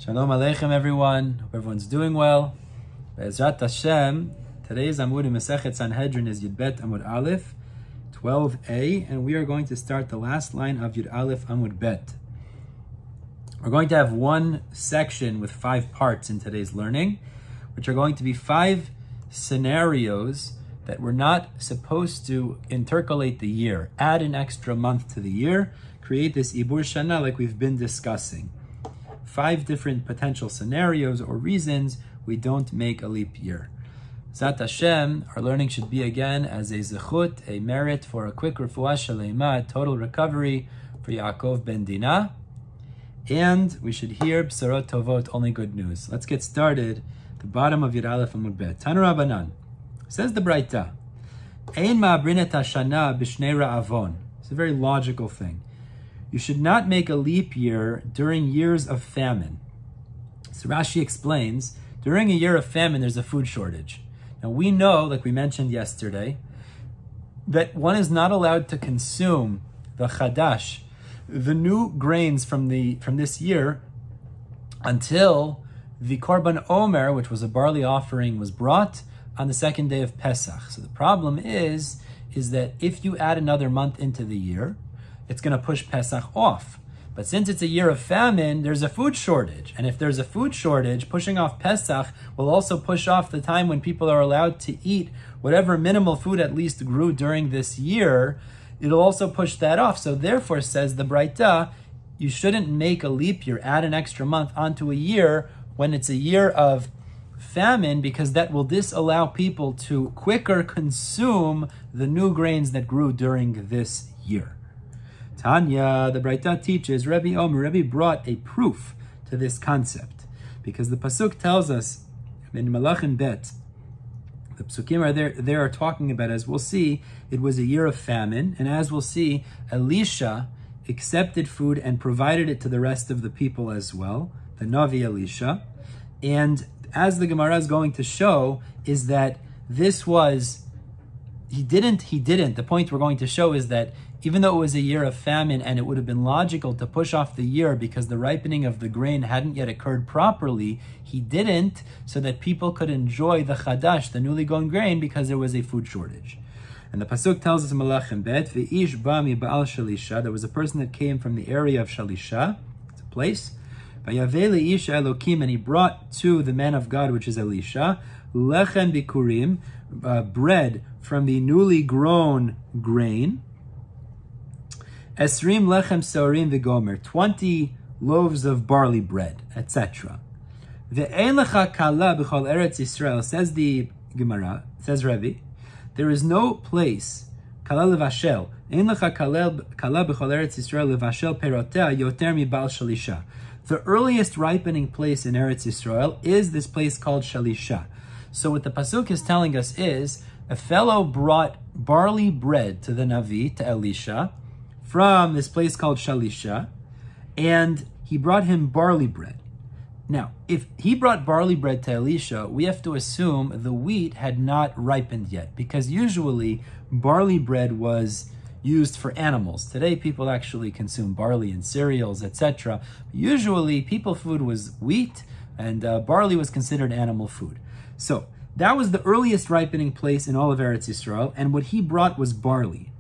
Shalom Aleichem, everyone. Hope everyone's doing well. Be'ezrat Hashem, today's Amud in Masechet Sanhedrin is Yud Bet Amud Aleph, 12a, and we are going to start the last line of Yud Aleph Amud Bet. We're going to have one section with 5 parts in today's learning, which are going to be 5 scenarios that we're not supposed to intercalate the year, add an extra month to the year, create this Ibur Shana like we've been discussing. 5 different potential scenarios or reasons we don't make a leap year. Zat Hashem, our learning should be again as a zechut, a merit for a quick refuah shalema, total recovery for Yaakov ben Dinah. And we should hear b'sarot tovot, only good news. Let's get started. The bottom of Yud Aleph Amud Bet. Tanu Rabbanan. Says the Braita, Ein ma'abrinet hashana b'shnei ra'avon. It's a very logical thing. You should not make a leap year during years of famine. So Rashi explains, during a year of famine, there's a food shortage. Now we know, like we mentioned yesterday, that one is not allowed to consume the chadash, the new grains from this year, until the korban omer, which was a barley offering, was brought on the 2nd day of Pesach. So the problem is that if you add another month into the year, it's going to push Pesach off. But since it's a year of famine, there's a food shortage. And if there's a food shortage, pushing off Pesach will also push off the time when people are allowed to eat whatever minimal food at least grew during this year. It'll also push that off. So therefore, says the Braita, you shouldn't make a leap year, add an extra month onto a year when it's a year of famine, because that will disallow people to quicker consume the new grains that grew during this year. Tanya, the Braita teaches, Rebbe brought a proof to this concept, because the pasuk tells us in Malachim Bet, the psukim are there are talking about, as we'll see, it was a year of famine, and as we'll see, Elisha accepted food and provided it to the rest of the people as well, the Navi Elisha, and as the Gemara is going to show, is that this was, he didn't. The point we're going to show is that even though it was a year of famine and it would have been logical to push off the year because the ripening of the grain hadn't yet occurred properly, he didn't, so that people could enjoy the chadash, the newly grown grain, because there was a food shortage. And the pasuk tells us in Malachim Bet, V'ish ba mi ba'al Shalisha, there was a person that came from the area of Shalisha, it's a place, Vayaveh le'ish Elokim, and he brought to the man of God, which is Elisha, lechem bikurim, bread from the newly grown grain, Esrim lechem seorim v'gomer, 20 loaves of barley bread, etc. Ve'ein lecha kala b'chol eretz Yisrael, says the Gemara, says Rebbe, there is no place, kala levashel, ein lecha kala b'chol eretz Yisrael levashel perotea yoter mi bal shalisha. The earliest ripening place in Eretz Yisrael is this place called Shalisha. So what the pasuk is telling us is, a fellow brought barley bread to the Navi, to Elisha, from this place called Shalisha, and he brought him barley bread. Now, if he brought barley bread to Elisha, we have to assume the wheat had not ripened yet, because usually barley bread was used for animals. Today, people actually consume barley in cereals, etc. Usually, people food was wheat, and barley was considered animal food. So, that was the earliest ripening place in all of Eretz Yisrael, and what he brought was barley.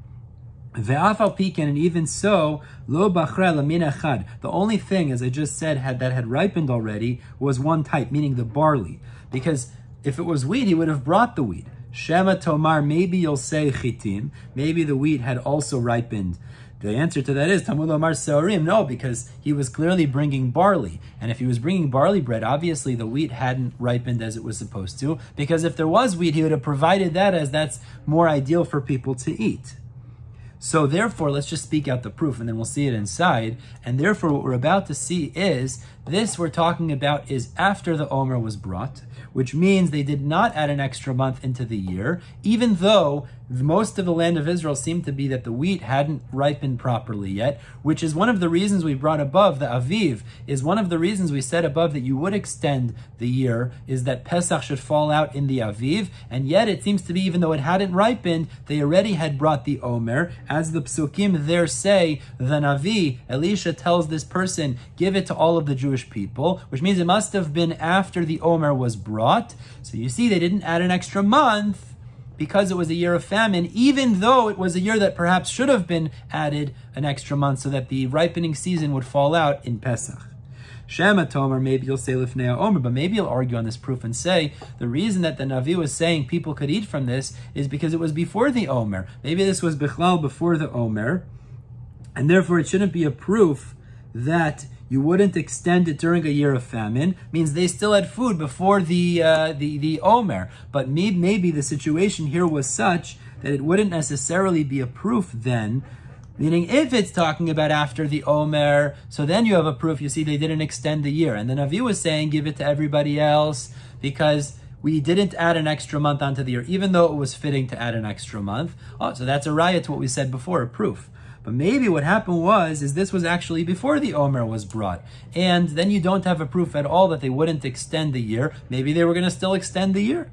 Ve'afal piken, and even so, lo bachra lamin echad. The only thing, as I just said, that had ripened already was one type, meaning the barley. Because if it was wheat, he would have brought the wheat. Shema tomar, maybe you'll say chitim, maybe the wheat had also ripened. The answer to that is Tamud Omar Seorim. No, because he was clearly bringing barley. And if he was bringing barley bread, obviously the wheat hadn't ripened as it was supposed to, because if there was wheat, he would have provided that, as that's more ideal for people to eat. So therefore, let's just speak out the proof, and then we'll see it inside. And therefore, what we're about to see is, this we're talking about is after the Omer was brought, which means they did not add an extra month into the year, even though most of the land of Israel seemed to be that the wheat hadn't ripened properly yet, which is one of the reasons we brought above, the Aviv, is one of the reasons we said above that you would extend the year, is that Pesach should fall out in the Aviv, and yet it seems to be, even though it hadn't ripened, they already had brought the Omer. As the Psukim there say, the Navi, Elisha tells this person, give it to all of the Jewish people, which means it must have been after the Omer was brought. So you see, they didn't add an extra month, because it was a year of famine, even though it was a year that perhaps should have been added an extra month so that the ripening season would fall out in Pesach. Shema Tomer, maybe you'll say Lifnei Omer, but maybe you'll argue on this proof and say the reason that the Navi was saying people could eat from this is because it was before the Omer. Maybe this was Bichlal before the Omer, and therefore it shouldn't be a proof that you wouldn't extend it during a year of famine. Means they still had food before the Omer. But maybe the situation here was such that it wouldn't necessarily be a proof then. Meaning, if it's talking about after the Omer, so then you have a proof. You see, they didn't extend the year. And the Navi was saying, give it to everybody else because we didn't add an extra month onto the year, even though it was fitting to add an extra month. Oh, so that's a raya to what we said before, a proof. But maybe what happened is this was actually before the Omer was brought. And then you don't have a proof at all that they wouldn't extend the year. Maybe they were going to still extend the year.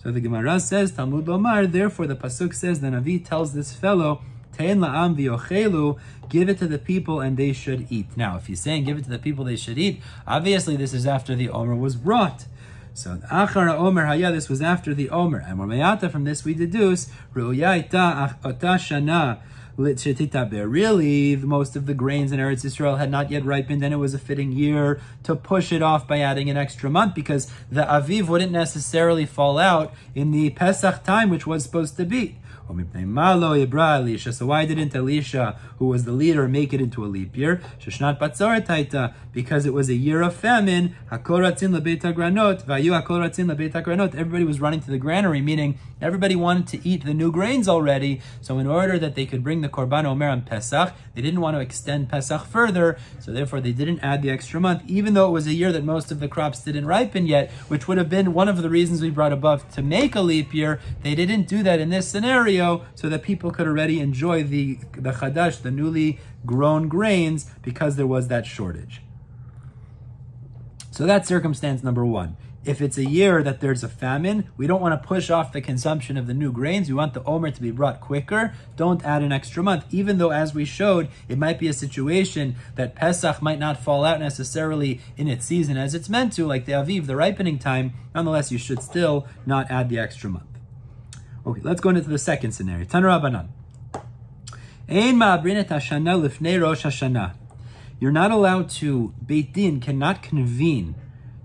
So the Gemara says, Talmud Lomar, therefore the Pasuk says, the Navi tells this fellow, Tein la'am v'yochelu, give it to the people and they should eat. Now, if he's saying give it to the people they should eat, obviously this is after the Omer was brought. So Achar Omer Haya, this was after the Omer. And Mormayata, from this we deduce, Ru'ya ita ota shana, really, most of the grains in Eretz Yisrael had not yet ripened, and it was a fitting year to push it off by adding an extra month, because the Aviv wouldn't necessarily fall out in the Pesach time, which was supposed to be. So why didn't Elisha, who was the leader, make it into a leap year? Because it was a year of famine. Everybody was running to the granary, meaning everybody wanted to eat the new grains already. So in order that they could bring the Korban Omer on Pesach, they didn't want to extend Pesach further, so therefore they didn't add the extra month, even though it was a year that most of the crops didn't ripen yet, which would have been one of the reasons we brought above to make a leap year. They didn't do that in this scenario, so that people could already enjoy the chadash, the newly grown grains, because there was that shortage. So that's circumstance number one. If it's a year that there's a famine, we don't want to push off the consumption of the new grains. We want the Omer to be brought quicker. Don't add an extra month, even though, as we showed, it might be a situation that Pesach might not fall out necessarily in its season as it's meant to, like the Aviv, the ripening time. Nonetheless, you should still not add the extra month. Okay, let's go into the second scenario. Tanur Rabbanan. Ein ma'abrin hashana lifnei Rosh Hashanah. You're not allowed to, Beit Din cannot convene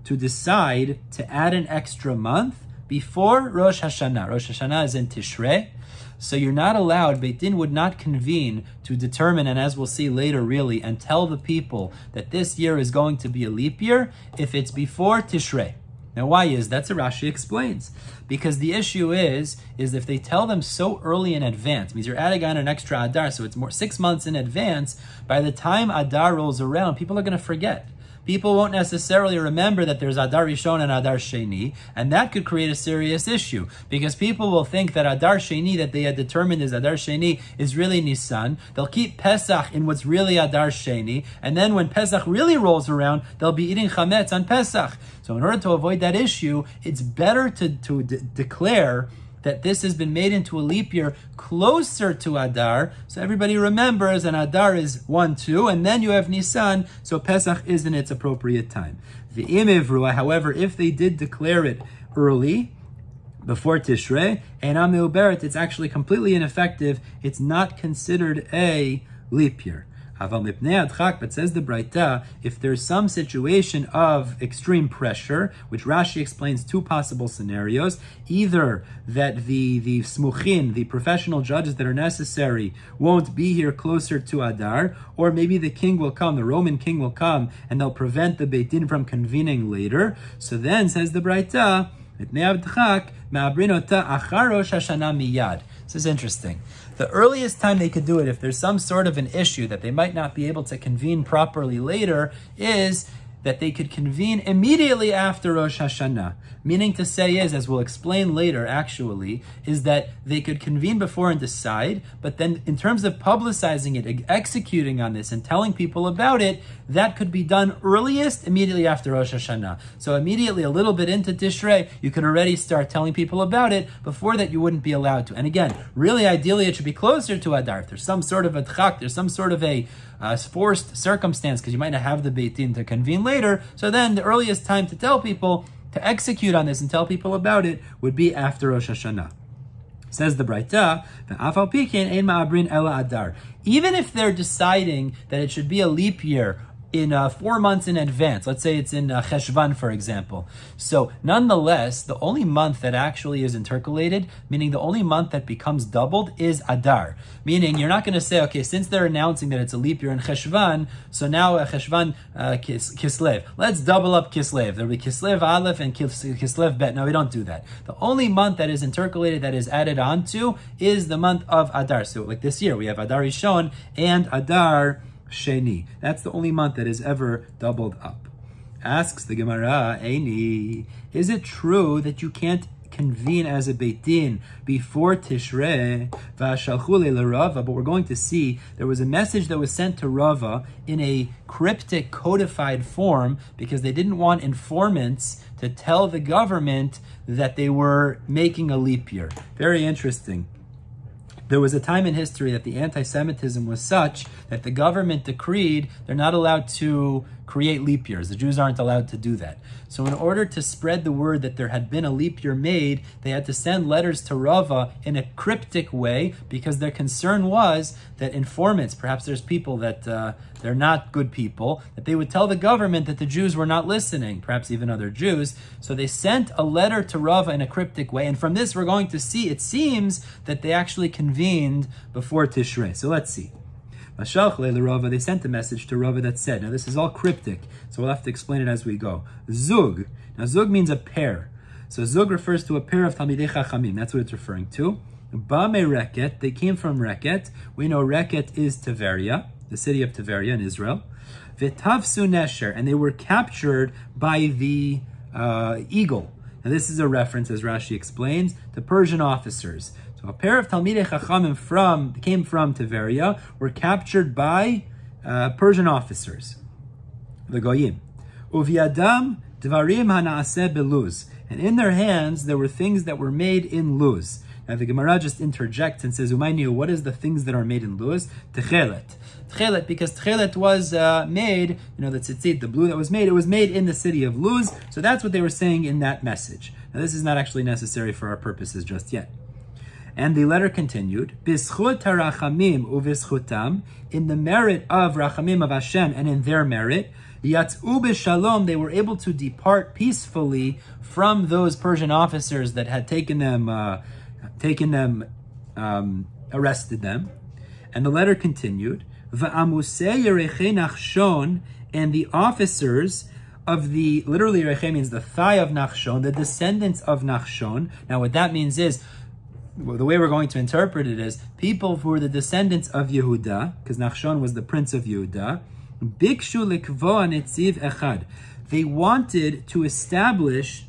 to decide to add an extra month before Rosh Hashanah. Rosh Hashanah is in Tishrei. So you're not allowed, Beit Din would not convene to determine, and as we'll see later really, and tell the people that this year is going to be a leap year if it's before Tishrei. Now, why is that? So Rashi explains. Because the issue is if they tell them so early in advance, means you're adding on an extra Adar, so it's more 6 months in advance, by the time Adar rolls around, people are going to forget. People won't necessarily remember that there's Adar Rishon and Adar Sheni, and that could create a serious issue, because people will think that Adar Sheni that they had determined is Adar Sheni is really Nisan. They'll keep Pesach in what's really Adar Sheni, and then when Pesach really rolls around, they'll be eating Chametz on Pesach. So in order to avoid that issue, it's better to declare that this has been made into a leap year closer to Adar, so everybody remembers, and Adar is 1-2, and then you have Nisan, so Pesach is in its appropriate time. However, if they did declare it early, before Tishrei, it's actually completely ineffective. It's not considered a leap year. But says the Braita, if there's some situation of extreme pressure, which Rashi explains two possible scenarios, either that the smuchin, the professional judges that are necessary, won't be here closer to Adar, or maybe the king will come, the Roman king will come, and they'll prevent the Beit Din from convening later. So then, says the Braita, this is interesting. The earliest time they could do it, if there's some sort of an issue that they might not be able to convene properly later, is that they could convene immediately after Rosh Hashanah. Meaning to say is, as we'll explain later actually, is that they could convene before and decide, but then in terms of publicizing it, executing on this and telling people about it, that could be done earliest immediately after Rosh Hashanah. So immediately a little bit into Tishrei, you could already start telling people about it. Before that, you wouldn't be allowed to. And again, really ideally it should be closer to Adar. If there's some sort of a tchak, there's some sort of a forced circumstance, because you might not have the Beit Din to convene later, so then the earliest time to tell people, to execute on this and tell people about it, would be after Rosh Hashanah. Says the Braita, even if they're deciding that it should be a leap year in 4 months in advance, let's say it's in Cheshvan, for example. So nonetheless, the only month that actually is intercalated, meaning the only month that becomes doubled, is Adar. Meaning you're not going to say, okay, since they're announcing that it's a leap year in Cheshvan, so now Cheshvan Kislev. Let's double up Kislev. There'll be Kislev Aleph and Kislev Bet. No, we don't do that. The only month that is intercalated, that is added onto, is the month of Adar. So like this year, we have Adar Rishon and Adar Sheni. That's the only month that is ever doubled up. Asks the Gemara, Eini, is it true that you can't convene as a Beit Din before Tishrei? V'ashalchu le'Rava, but we're going to see there was a message that was sent to Rava in a cryptic, codified form, because they didn't want informants to tell the government that they were making a leap year. Very interesting. There was a time in history that the anti-Semitism was such that the government decreed they're not allowed to create leap years. The Jews aren't allowed to do that. So in order to spread the word that there had been a leap year made, they had to send letters to Rava in a cryptic way, because their concern was that informants, perhaps there's people that they're not good people, that they would tell the government that the Jews were not listening, perhaps even other Jews. So they sent a letter to Rava in a cryptic way. And from this, we're going to see, it seems that they actually convened before Tishrei. So let's see. They sent a message to Rava that said, now this is all cryptic, so we'll have to explain it as we go. Zug. Now Zug means a pair. So Zug refers to a pair of Talmidei Chachamim. That's what it's referring to. Bame Reket, they came from Reket. We know Reket is Tiberia, the city of Tiberia in Israel. V'tavsu Nesher, and they were captured by the eagle. Now this is a reference, as Rashi explains, to Persian officers. So a pair of Talmidei Chachamim came from Tiberia, were captured by Persian officers, the Goyim. Uviadam dvarim hanaaseh beluz, and in their hands there were things that were made in luz. Now the Gemara just interjects and says, Umayniu, what is the things that are made in luz? Techelet. Techelet, because Techelet was made, the tzitzit, the blue that was made, it was made in the city of Luz. So that's what they were saying in that message. Now this is not actually necessary for our purposes just yet. And the letter continued, B'schut harachamim u'v'schutam, in the merit of Rachamim of Hashem and in their merit, Yatz'u b'shalom, they were able to depart peacefully from those Persian officers that had arrested them. And the letter continued, V'amusei yerechei Nachshon, and the officers of the, literally Yerechei means the thigh of Nachshon, the descendants of Nachshon. Now what that means is, well, the way we're going to interpret it is, people who were the descendants of Yehuda, because Nachshon was the prince of Yehuda, Bikshu likvoa netziv echad. They wanted to establish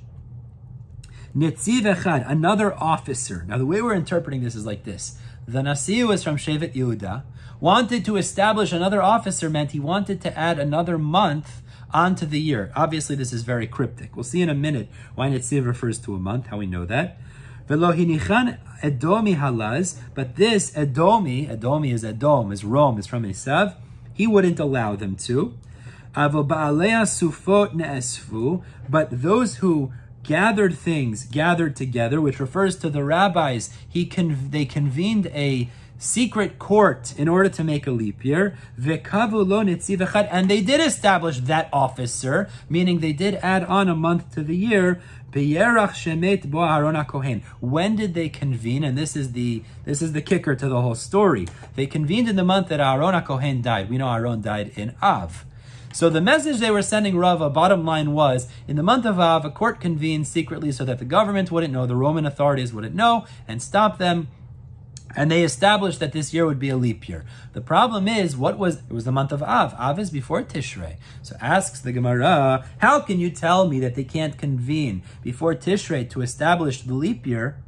netziv echad, another officer. Now the way we're interpreting this is like this. The Nasi, who was from Shevet Yehuda, wanted to establish another officer, meant he wanted to add another month onto the year. Obviously this is very cryptic. We'll see in a minute why netziv refers to a month, how we know that. V'lo hinichan Edomi halaz, but this Edomi is Edom, is Rome, is from Esav, he wouldn't allow them to. Avo ba'alei sufot ne'esfu, but those who gathered things, gathered together, which refers to the rabbis, they convened a secret court in order to make a leap year. V'kavu lo netziv echad, and they did establish that officer, meaning they did add on a month to the year. B'yerach shemet bo Aaron HaKohen. When did they convene? And this is the kicker to the whole story. They convened in the month that Aaron HaKohen died. We know Aaron died in Av. So the message they were sending Rava, bottom line was, in the month of Av, a court convened secretly so that the government wouldn't know, the Roman authorities wouldn't know, and stop them And they established that this year would be a leap year. The problem is, it was the month of Av. Av is before Tishrei. So asks the Gemara, how can you tell me that they can't convene before Tishrei to establish the leap year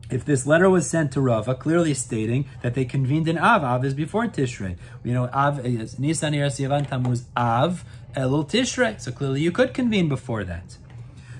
if this letter was sent to Rava, clearly stating that they convened in Av? Av is before Tishrei. You know, Av is Nisan, Iyar, Sivan, Tammuz, Av, Elul, Tishrei. So clearly you could convene before that.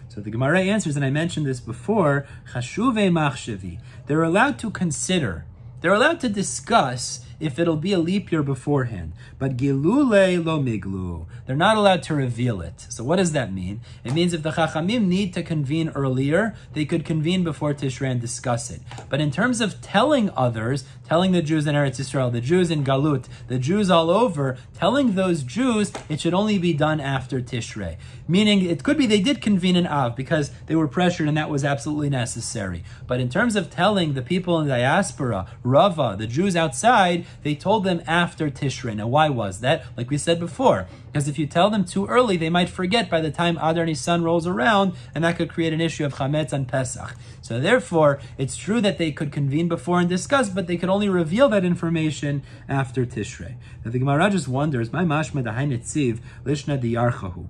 So the Gemara answers, and I mentioned this before, Chashuvei machshavi. They're allowed to consider, they're allowed to discuss if it'll be a leap year beforehand. But gilule lo miglu. They're not allowed to reveal it. So what does that mean? It means if the Chachamim need to convene earlier, they could convene before Tishrei and discuss it. But in terms of telling others, telling the Jews in Eretz Yisrael, the Jews in Galut, the Jews all over, telling those Jews, it should only be done after Tishrei. Meaning, it could be they did convene in Av because they were pressured and that was absolutely necessary. But in terms of telling the people in diaspora, Rava, the Jews outside, they told them after Tishrei. Now, why was that? Like we said before, because if you tell them too early, they might forget by the time Adar Nisan rolls around, and that could create an issue of Chametz and Pesach. So therefore, it's true that they could convene before and discuss, but they could only reveal that information after Tishrei. Now the Gemara just wonders, my mashma dahay netziv lishna diyarchahu.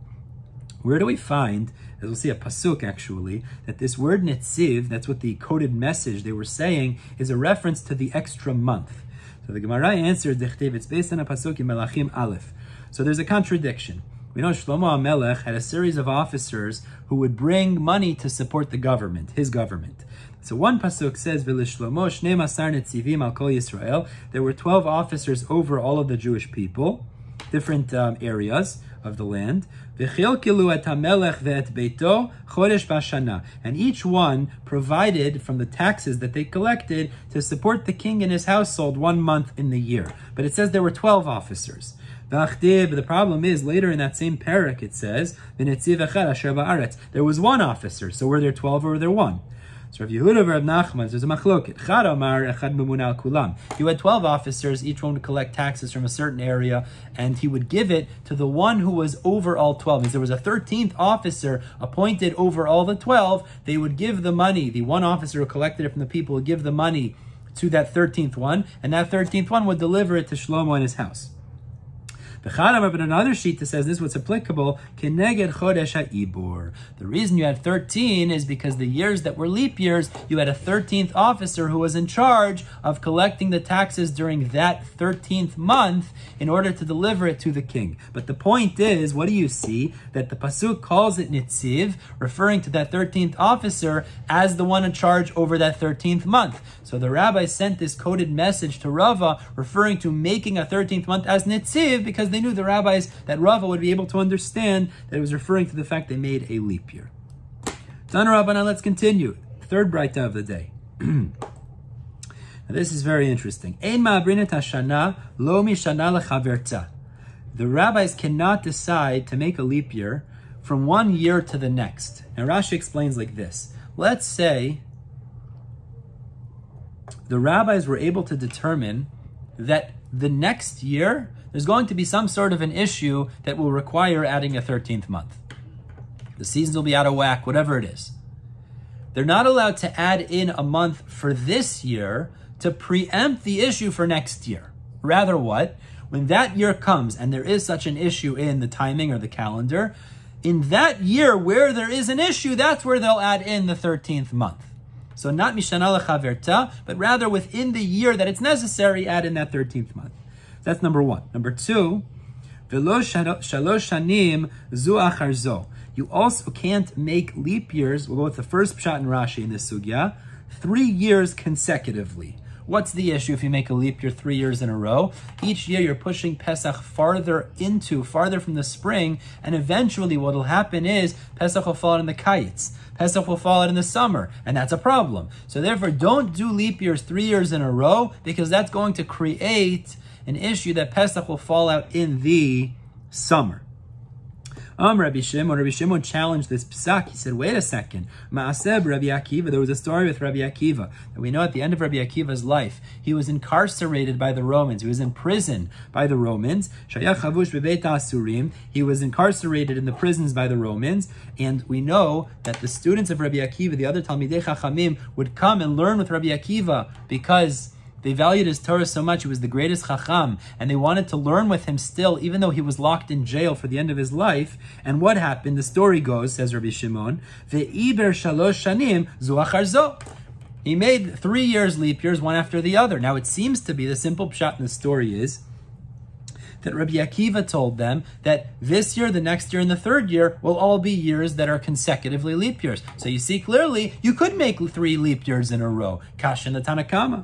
Where do we find, as we'll see a pasuk actually, that this word netziv, that's what the coded message they were saying, is a reference to the extra month. So the Gemara answered, it's based on a pasuk in Melachim Aleph. So there's a contradiction. We know Shlomo HaMelech had a series of officers who would bring money to support the government, his government. So one pasuk says, "V'lishlomo shnei masar netzivim al kol Yisrael." There were 12 officers over all of the Jewish people, different areas of the land. V'chilkilu et hamelech ve'et beito chodesh b'shana, and each one provided from the taxes that they collected to support the king and his household 1 month in the year. But it says there were 12 officers. The problem is, later in that same parak it says, there was 1 officer. So were there 12 or were there 1? So Rav Yehuda Rav Nachman, there's a machloket. Chad Amar Echad Memuna al Kulam. You had 12 officers, each one would collect taxes from a certain area, and he would give it to the one who was over all 12. Means there was a 13th officer appointed over all the 12. They would give the money. The one officer who collected it from the people would give the money to that 13th one, and that 13th one would deliver it to Shlomo in his house. But another sheet that says this was applicable, Keneged Chodesh HaIbur. The reason you had 13 is because the years that were leap years, you had a 13th officer who was in charge of collecting the taxes during that 13th month in order to deliver it to the king. But the point is, what do you see? That the pasuk calls it Nitziv, referring to that 13th officer as the one in charge over that 13th month. So the rabbi sent this coded message to Rava, referring to making a 13th month as Nitziv, because they knew the rabbis that Rava would be able to understand that it was referring to the fact they made a leap year. Tana Rabbanan, let's continue. Third braita of the day. Now this is very interesting. Ein ma'abrinet hashana lo mishana lechaverta. The rabbis cannot decide to make a leap year from one year to the next. Now Rashi explains like this. Let's say the rabbis were able to determine that the next year there's going to be some sort of an issue that will require adding a 13th month. The seasons will be out of whack, whatever it is. They're not allowed to add in a month for this year to preempt the issue for next year. Rather what? When that year comes and there is such an issue in the timing or the calendar, in that year where there is an issue, that's where they'll add in the 13th month. So not mishana lechaverta, but rather within the year that it's necessary, add in that 13th month. That's number 1. Number 2, velo shalosh shanim zu achar zo. You also can't make leap years. We'll go with the first pshat in Rashi in this sugya, 3 years consecutively. What's the issue if you make a leap year 3 years in a row? Each year you're pushing Pesach farther from the spring, and eventually what will happen is Pesach will fall out in the kites. Pesach will fall out in the summer, and that's a problem. So therefore, don't do leap years 3 years in a row, because that's going to create an issue that Pesach will fall out in the summer. Rabbi Shimon challenged this psak. He said, wait a second. Ma'aseh Rabbi Akiva. There was a story with Rabbi Akiva. And we know at the end of Rabbi Akiva's life, he was incarcerated by the Romans. He was in prison by the Romans. Shayach chavush bebeit ha'asurim. He was incarcerated in the prisons by the Romans. And we know that the students of Rabbi Akiva, the other Talmidei Chachamim, would come and learn with Rabbi Akiva because they valued his Torah so much. He was the greatest Chacham, and they wanted to learn with him still, even though he was locked in jail for the end of his life. And what happened? The story goes, says Rabbi Shimon, Ve'iber shalosh shanim zu achar zo. He made 3 years leap years, one after the other. Now it seems to be, the simple pshat in the story is that Rabbi Akiva told them that this year, the next year, and the third year will all be years that are consecutively leap years. So you see clearly, you could make 3 leap years in a row. Kash in the Tanakama.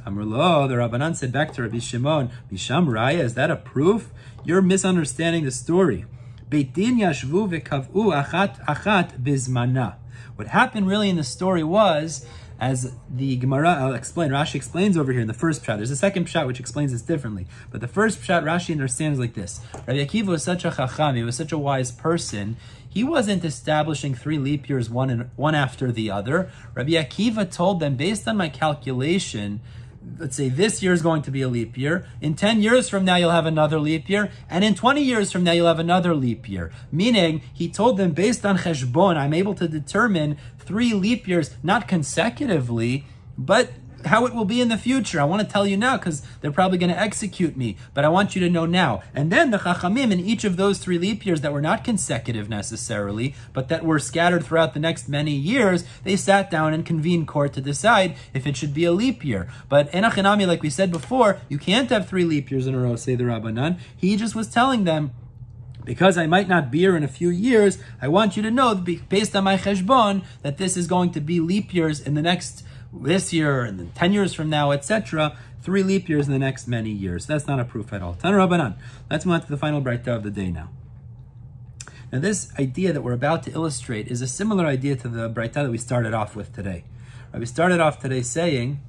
Amrlo, the Rabbanan said back to Rabbi Shimon, Misham Raya, is that a proof? You're misunderstanding the story. Beit Din yashvu v'kav'u achat bizmana. What happened really in the story was, as the Gemara, I'll explain, Rashi explains over here in the first pshat. There's a second pshat which explains this differently. But the first pshat, Rashi understands like this. Rabbi Akiva was such a chacham, he was such a wise person, he wasn't establishing 3 leap years one after the other. Rabbi Akiva told them, based on my calculation, let's say this year is going to be a leap year. In 10 years from now, you'll have another leap year. And in 20 years from now, you'll have another leap year. Meaning, he told them, based on cheshbon, I'm able to determine 3 leap years, not consecutively, but how it will be in the future. I want to tell you now because they're probably going to execute me, but I want you to know now. And then the Chachamim in each of those 3 leap years that were not consecutive necessarily, but that were scattered throughout the next many years, they sat down and convened court to decide if it should be a leap year. But Enochinami, like we said before, you can't have 3 leap years in a row, say the Rabbanan. He just was telling them, because I might not be here in a few years, I want you to know, based on my cheshbon, that this is going to be leap years in the next this year and then 10 years from now, etc. 3 leap years in the next many years. That's not a proof at all. Tana Rabbanan. Let's move on to the final braita of the day now. Now this idea that we're about to illustrate is a similar idea to the braita that we started off with today. We started off today saying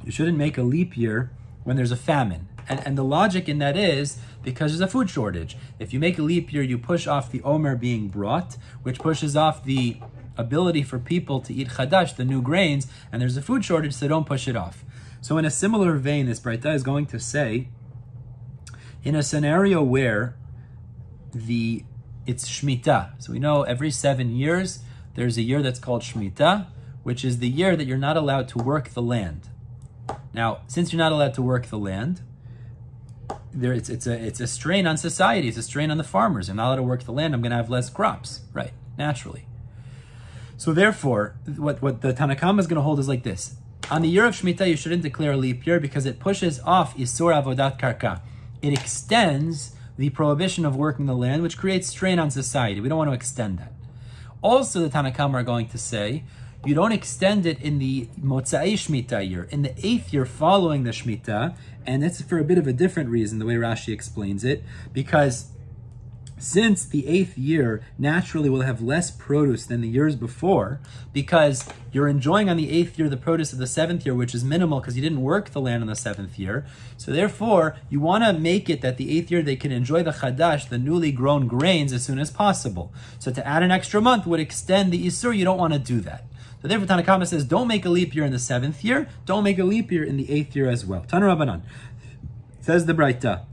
you shouldn't make a leap year when there's a famine. And the logic in that is because there's a food shortage. If you make a leap year, you push off the omer being brought, which pushes off the ability for people to eat chadash, the new grains, and there's a food shortage, so don't push it off. So in a similar vein, this braita is going to say, in a scenario where it's Shemitah, so we know every 7 years, there's a year that's called Shemitah, which is the year that you're not allowed to work the land. Now, since you're not allowed to work the land, it's a strain on society, it's a strain on the farmers. I'm not allowed to work the land, I'm going to have less crops, right, naturally. So therefore, what the Tanakama is going to hold is like this. On the year of Shemitah, you shouldn't declare a leap year because it pushes off Isur Avodat Karka. It extends the prohibition of working the land, which creates strain on society. We don't want to extend that. Also, the Tanakama are going to say, you don't extend it in the Motzai Shemitah year, in the 8th year following the Shemitah, and it's for a bit of a different reason, the way Rashi explains it, because since the 8th year naturally will have less produce than the years before, because you're enjoying on the 8th year the produce of the 7th year, which is minimal because you didn't work the land on the 7th year. So therefore, you want to make it that the 8th year they can enjoy the chadash, the newly grown grains, as soon as possible. So to add an extra month would extend the Isur. You don't want to do that. So therefore, Tanakama says, don't make a leap year in the 7th year, don't make a leap year in the 8th year as well. Tana Rabbanan. Says the Braita,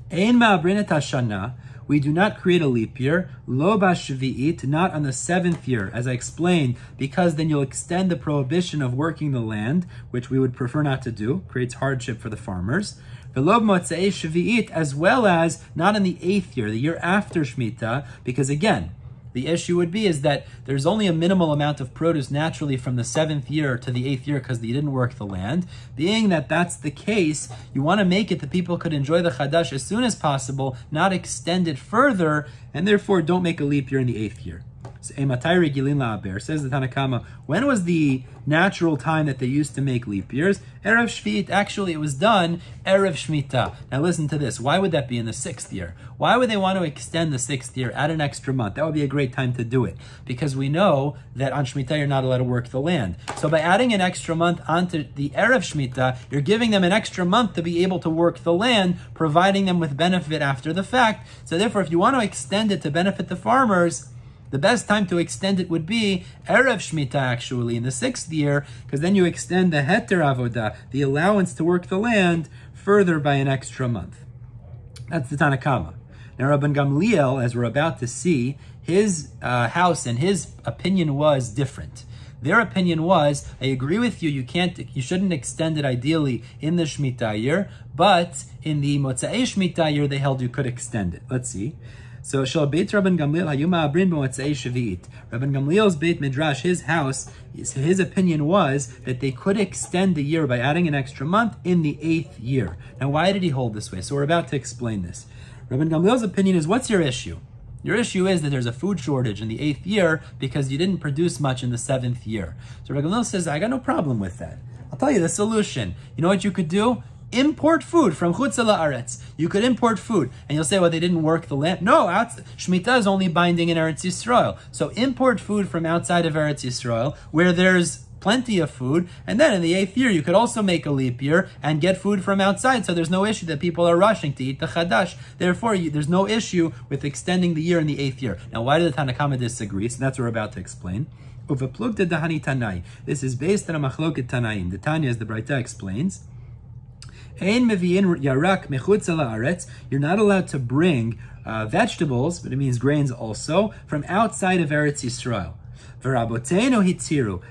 Ein ma'abrin et hashana, we do not create a leap year, lo b'shvi'it, not on the 7th year, as I explained, because then you'll extend the prohibition of working the land, which we would prefer not to do, creates hardship for the farmers. V'lo b'motzei shvi'it, as well as not in the 8th year, the year after Shemitah, because again, the issue would be is that there's only a minimal amount of produce naturally from the 7th year to the 8th year because you didn't work the land. Being that that's the case, you want to make it that people could enjoy the chadash as soon as possible, not extend it further, and therefore don't make a leap year in the 8th year. Says the Tanakama, when was the natural time that they used to make leap years? Erev Shvit. Actually, it was done Erev Shmita. Now listen to this. Why would that be in the 6th year? Why would they want to extend the 6th year, add an extra month? That would be a great time to do it. Because we know that on Shmita you're not allowed to work the land. So by adding an extra month onto the Erev Shmita, you're giving them an extra month to be able to work the land, providing them with benefit after the fact. So therefore, if you want to extend it to benefit the farmers, the best time to extend it would be Erev Shmita, actually, in the 6th year, because then you extend the Heter Avodah, the allowance to work the land, further by an extra month. That's the Tanakama. Now, Rabban Gamliel, as we're about to see, his house and his opinion was different. Their opinion was, I agree with you, you shouldn't extend it ideally in the Shemitah year, but in the Motzei Shemitah year, they held you could extend it. Let's see. So, Shal Beit Rabban Gamliel Hayuma Abrin b'Motzei Shavi'it. Rabban Gamliel's Beit Midrash, his house, his opinion was that they could extend the year by adding an extra month in the 8th year. Now, why did he hold this way? So we're about to explain this. Rabban Gamliel's opinion is, what's your issue? Your issue is that there's a food shortage in the 8th year because you didn't produce much in the 7th year. So Rabban Gamliel says, I got no problem with that. I'll tell you the solution. You know what you could do? Import food from Chutz La'aretz. You could import food. And you'll say, well, they didn't work the land. No, Shemitah is only binding in Eretz Yisrael. So import food from outside of Eretz Yisrael, where there's plenty of food, and then in the 8th year, you could also make a leap year and get food from outside, so there's no issue that people are rushing to eat the Chadash. Therefore, there's no issue with extending the year in the 8th year. Now, why did the Tanakama disagree? So that's what we're about to explain. This is based on a machloket Tanaim. The Tanya, as the Braita explains, you're not allowed to bring vegetables, but it means grains also, from outside of Eretz Yisrael.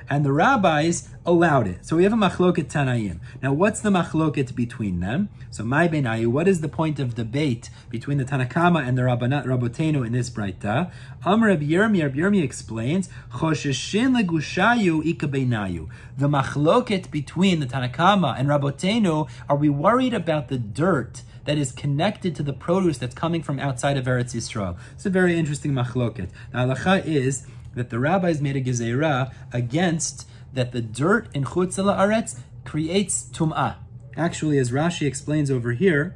And the rabbis allowed it. So we have a machloket Tanaim. Now, what's the machloket between them? So, what is the point of debate between the Tanakama and the Rabboteinu in this Braita? Rabbi Yirmi explains, the machloket between the Tanakama and Rabboteinu, are we worried about the dirt that is connected to the produce that's coming from outside of Eretz Yisrael? It's a very interesting machloket. Now, halacha is that the rabbis made a gezerah against that the dirt in Chutz La'aretz creates tum'ah. Actually, as Rashi explains over here,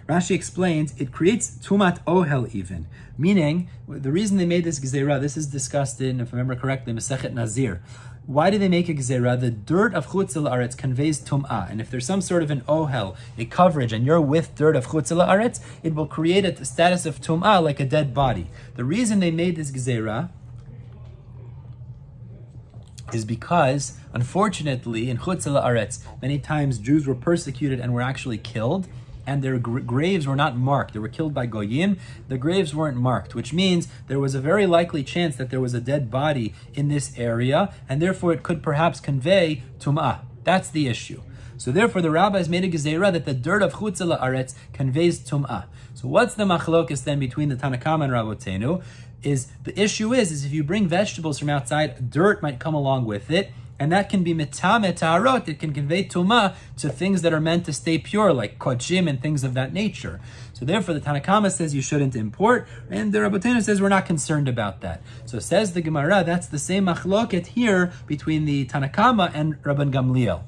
Rashi explains it creates tumat ohel even. Meaning, the reason they made this gezerah, this is discussed in, if I remember correctly, Masechet Nazir. Why do they make a gezerah? The dirt of Chutz La'aretz conveys tum'ah. And if there's some sort of an ohel, a coverage, and you're with dirt of Chutz La'aretz, it will create a status of tum'ah like a dead body. The reason they made this gezerah is because, unfortunately, in Chutz La'aretz, many times Jews were persecuted and were actually killed, and their graves were not marked. They were killed by Goyim. The graves weren't marked, which means there was a very likely chance that there was a dead body in this area, and therefore it could perhaps convey tum'ah. That's the issue. So therefore the rabbis made a gezerah that the dirt of Chutz La'aretz conveys tum'ah. So what's the machlokes then between the Tanakama and Rabboteinu? The issue is if you bring vegetables from outside, dirt might come along with it, and that can be mitame ta'arot. It can convey tumah to things that are meant to stay pure, like kodshim and things of that nature. So therefore, the Tanakama says you shouldn't import, and the Rabboteinu says we're not concerned about that. So says the Gemara, that's the same machloket here between the Tanakama and Rabban Gamliel.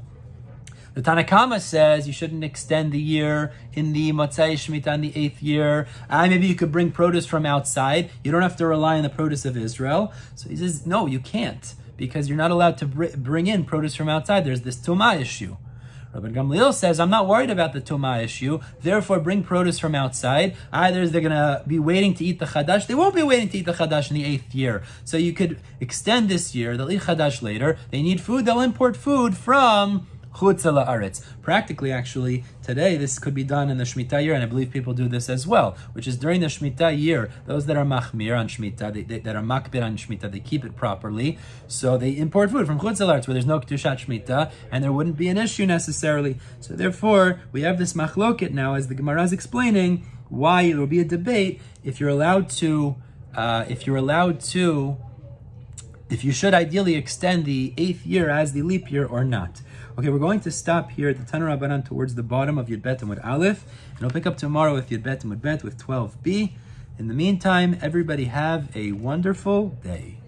The Tanakama says you shouldn't extend the year in the Motzei Shemitah in the 8th year. Maybe you could bring produce from outside. You don't have to rely on the produce of Israel. So he says, no, you can't, because you're not allowed to bring in produce from outside. There's this Tumah issue. Rabban Gamliel says, I'm not worried about the Tumah issue, therefore bring produce from outside. Either they're going to be waiting to eat the Chadash. They won't be waiting to eat the Chadash in the 8th year. So you could extend this year, they'll eat Chadash later. They need food, they'll import food from Chutz La'aretz. Practically, actually, today, this could be done in the Shemitah year, and I believe people do this as well, which is during the Shemitah year, those that are machmir on Shemitah, that are makbir on Shemitah, they keep it properly, so they import food from Chutz La'aretz, where there's no Kedushat Shemitah, and there wouldn't be an issue necessarily. So therefore, we have this machloket now, as the Gemara is explaining, why it will be a debate if you're allowed to, if you should ideally extend the 8th year as the leap year or not. Okay, we're going to stop here at the Tana Rabbanan towards the bottom of Yud Bet Amud Aleph, and we'll pick up tomorrow with Yud Bet Amud Bet with 12b. In the meantime, everybody have a wonderful day.